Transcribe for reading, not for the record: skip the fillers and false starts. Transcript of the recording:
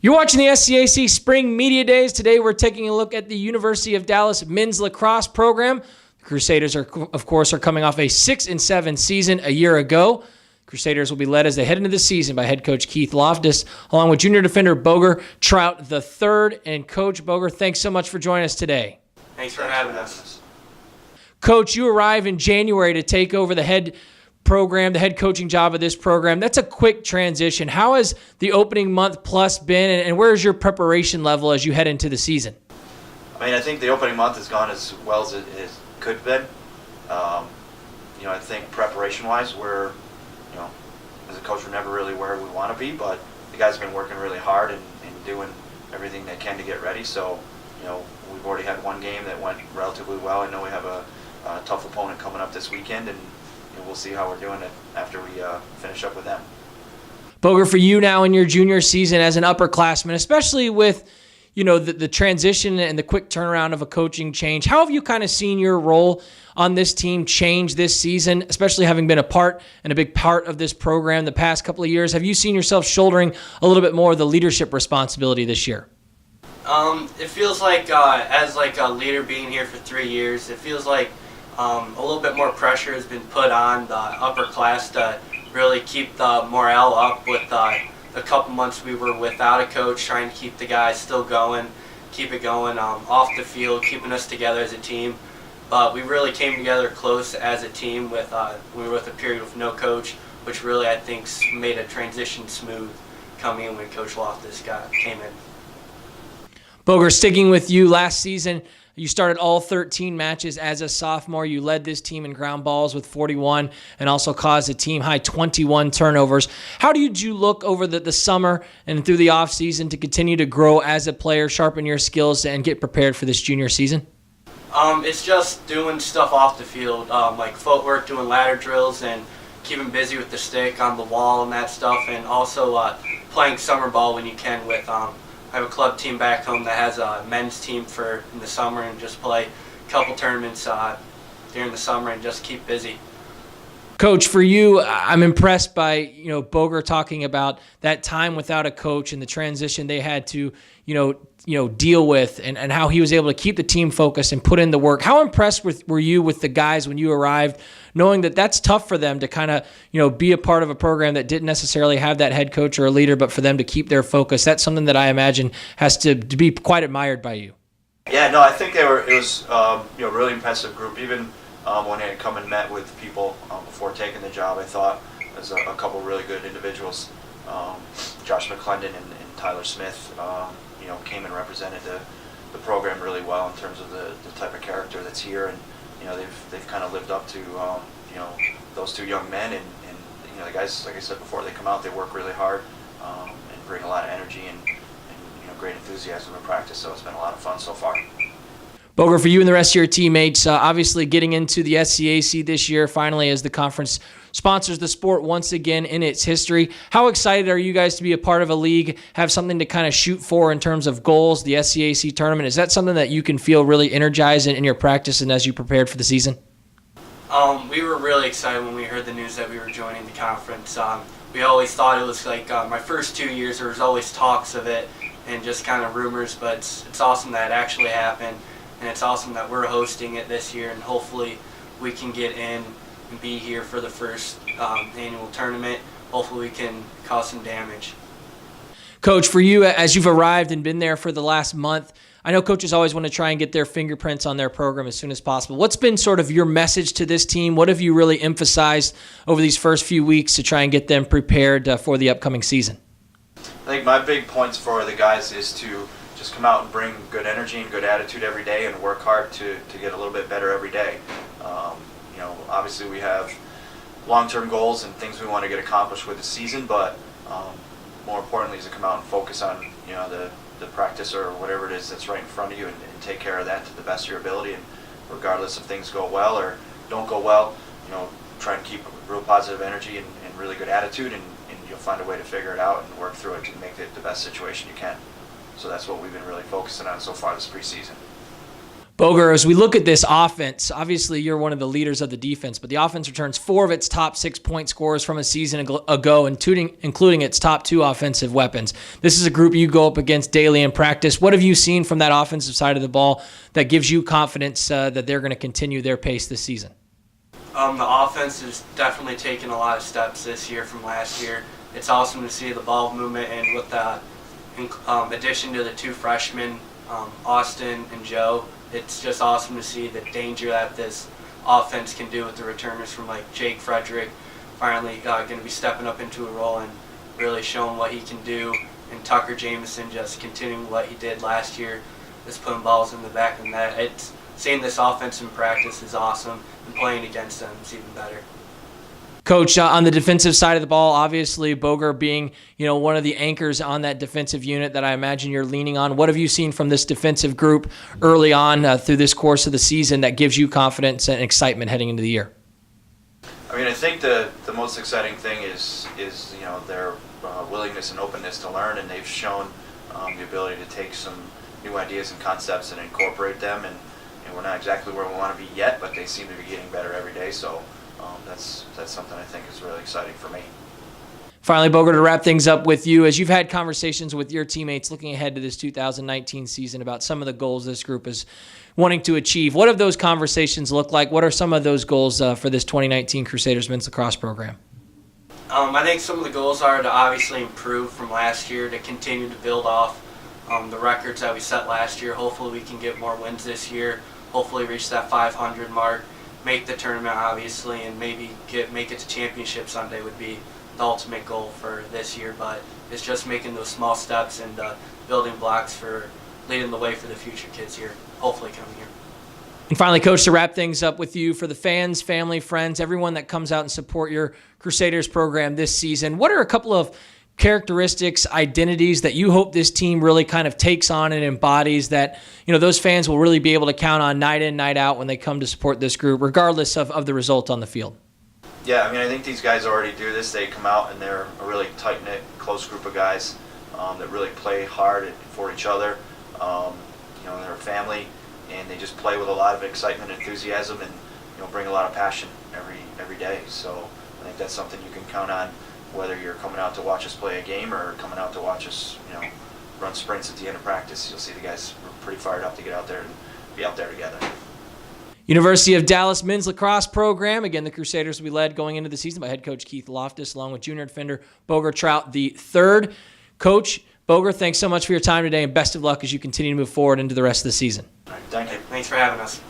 You're watching the SCAC Spring Media Days. Today we're taking a look at the University of Dallas men's lacrosse program. The Crusaders, are coming off a 6-7 season a year ago. Crusaders will be led as they head into the season by head coach Keith Loftis, along with junior defender Bogar Trout III. And Coach Bogar, thanks so much for joining us today. Thanks for having us. Coach, you arrive in January to take over the head coaching job of this program. That's a quick transition. How has the opening month plus been, and where is your preparation level as you head into the season? I think the opening month has gone as well as it could have been. I think preparation-wise, we're, as a coach, we're never really where we want to be, but the guys have been working really hard and doing everything they can to get ready. So, we've already had one game that went relatively well. I know we have a tough opponent coming up this weekend, and we'll see how we're doing it after we finish up with them. Bogar, for you now in your junior season as an upperclassman, especially with the transition and the quick turnaround of a coaching change, how have you kind of seen your role on this team change this season, especially having been a part and a big part of this program the past couple of years? Have you seen yourself shouldering a little bit more of the leadership responsibility this year? It feels like as a leader being here for 3 years, it feels like a little bit more pressure has been put on the upper class to really keep the morale up with the couple months we were without a coach, trying to keep the guys still going, keep it going off the field, keeping us together as a team. But we really came together close as a team with we were with a period with no coach, which really I think made a transition smooth coming in when Coach Loftis came in. Bogar, sticking with you, last season you started all 13 matches as a sophomore. You led this team in ground balls with 41 and also caused a team-high 21 turnovers. How did you look over the summer and through the offseason to continue to grow as a player, sharpen your skills, and get prepared for this junior season? It's just doing stuff off the field, like footwork, doing ladder drills, and keeping busy with the stick on the wall and that stuff, and also playing summer ball when you can with I have a club team back home that has a men's team in the summer, and just play a couple tournaments during the summer and just keep busy. Coach, for you, I'm impressed by Bogar talking about that time without a coach and the transition they had to deal with, and how he was able to keep the team focused and put in the work. How impressed were you with the guys when you arrived, knowing that that's tough for them to kind of be a part of a program that didn't necessarily have that head coach or a leader, but for them to keep their focus? That's something that I imagine has to be quite admired by you. Yeah, no, I think it was really impressive group. Even when I had come and met with people before taking the job, I thought there's a couple really good individuals. Josh McClendon and Tyler Smith, came and represented the program really well in terms of the type of character that's here, and they've kind of lived up to those two young men, and the guys, like I said before, they come out, they work really hard, and bring a lot of energy and great enthusiasm in practice. So it's been a lot of fun so far. Bogar, for you and the rest of your teammates, obviously getting into the SCAC this year, finally, as the conference sponsors the sport once again in its history. How excited are you guys to be a part of a league, have something to kind of shoot for in terms of goals, the SCAC tournament? Is that something that you can feel really energized in your practice and as you prepared for the season? We were really excited when we heard the news that we were joining the conference. We always thought it was like my first 2 years, there was always talks of it and just kind of rumors, but it's awesome that it actually happened. And it's awesome that we're hosting it this year, and hopefully we can get in and be here for the first annual tournament. Hopefully we can cause some damage. Coach, for you, as you've arrived and been there for the last month, I know coaches always want to try and get their fingerprints on their program as soon as possible. What's been sort of your message to this team? What have you really emphasized over these first few weeks to try and get them prepared for the upcoming season? I think my big points for the guys is to just come out and bring good energy and good attitude every day, and work hard to get a little bit better every day. Obviously we have long-term goals and things we want to get accomplished with the season, but more importantly is to come out and focus on the practice or whatever it is that's right in front of you, and take care of that to the best of your ability. And regardless if things go well or don't go well, try and keep real positive energy and really good attitude, and you'll find a way to figure it out and work through it to make it the best situation you can. So that's what we've been really focusing on so far this preseason. Bogar, as we look at this offense, obviously you're one of the leaders of the defense, but the offense returns 4 of its top 6 point scorers from a season ago, including its top 2 offensive weapons. This is a group you go up against daily in practice. What have you seen from that offensive side of the ball that gives you confidence that they're going to continue their pace this season? The offense has definitely taken a lot of steps this year from last year. It's awesome to see the ball movement, and with the addition to the 2 freshmen, Austin and Joe, it's just awesome to see the danger that this offense can do with the returners from like Jake Frederick finally going to be stepping up into a role and really showing what he can do, and Tucker Jameson just continuing what he did last year, just putting balls in the back of the net. It's seeing this offense in practice is awesome, and playing against them is even better. Coach, on the defensive side of the ball, obviously Bogar being, one of the anchors on that defensive unit that I imagine you're leaning on. What have you seen from this defensive group early on through this course of the season that gives you confidence and excitement heading into the year? I mean, I think the most exciting thing is their willingness and openness to learn, and they've shown the ability to take some new ideas and concepts and incorporate them. And we're not exactly where we want to be yet, but they seem to be getting better every day. So that's something I think is really exciting for me. Finally, Bogar, to wrap things up with you, as you've had conversations with your teammates looking ahead to this 2019 season about some of the goals this group is wanting to achieve, what have those conversations looked like? What are some of those goals for this 2019 Crusaders men's lacrosse program? I think some of the goals are to obviously improve from last year, to continue to build off the records that we set last year. Hopefully we can get more wins this year, hopefully reach that 500 mark, make the tournament obviously, and maybe make it to championship Sunday would be the ultimate goal for this year. But it's just making those small steps and building blocks for leading the way for the future kids here, hopefully coming here. And finally, Coach, to wrap things up with you, for the fans, family, friends, everyone that comes out and support your Crusaders program this season, what are a couple of characteristics, identities that you hope this team really kind of takes on and embodies that, those fans will really be able to count on night in, night out when they come to support this group, regardless of the result on the field? Yeah, I mean, I think these guys already do this. They come out and they're a really tight-knit, close group of guys that really play hard for each other. They're a family, and they just play with a lot of excitement and enthusiasm, and bring a lot of passion every day. So I think that's something you can count on, whether you're coming out to watch us play a game or coming out to watch us, run sprints at the end of practice. You'll see the guys are pretty fired up to get out there and be out there together. University of Dallas men's lacrosse program. Again, the Crusaders will be led going into the season by head coach Keith Loftis, along with junior defender Bogar Trout III. Coach Bogar, thanks so much for your time today, and best of luck as you continue to move forward into the rest of the season. All right, thank you. Thanks for having us.